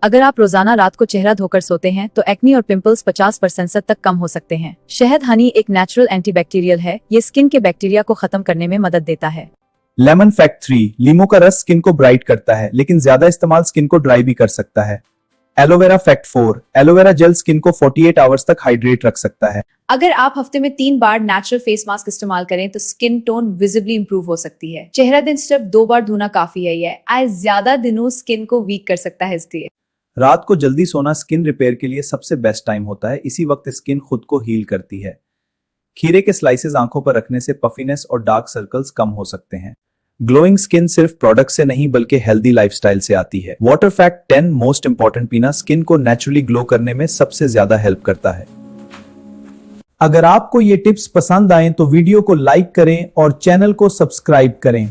अगर आप रोजाना रात को चेहरा धोकर सोते हैं तो एक्नी और पिंपल्स 50% तक कम हो सकते हैं। शहद हनी एक नेचुरल एंटीबैक्टीरियल है, ये स्किन के बैक्टीरिया को खत्म करने में मदद देता है। लेमन फैक्ट 3, लीमू का रस स्किन को ब्राइट करता है, लेकिन ज्यादा इस्तेमाल स्किन को ड्राई भी कर सकता है। Aloe vera fact 4, aloe vera gel skin को 48 आवर्स तक हाइड्रेट रख सकता है। अगर आप हफ्ते में 3 बार नेचुरल फेस मास्क इस्तेमाल करें तो स्किन टोन विजिबली इंप्रूव हो सकती है। चेहरा दिन सिर्फ 2 बार धोना काफी है, ये आज ज्यादा दिनों स्किन को वीक कर सकता है। इसलिए रात को जल्दी सोना स्किन रिपेयर के लिए सबसे बेस्ट टाइम होता है। इसी वक्त स्किन खुद को हील करती है। खीरे के स्लाइसेस आंखों पर रखने से पफीनेस और डार्क सर्कल्स कम हो सकते हैं। ग्लोइंग स्किन सिर्फ प्रोडक्ट से नहीं बल्कि हेल्दी लाइफस्टाइल से आती है। वाटर फैक्ट 10, मोस्ट इंपॉर्टेंट पीना स्किन को नेचुरली ग्लो करने में सबसे ज्यादा हेल्प करता है। अगर आपको ये टिप्स पसंद आए तो वीडियो को लाइक करें और चैनल को सब्सक्राइब करें।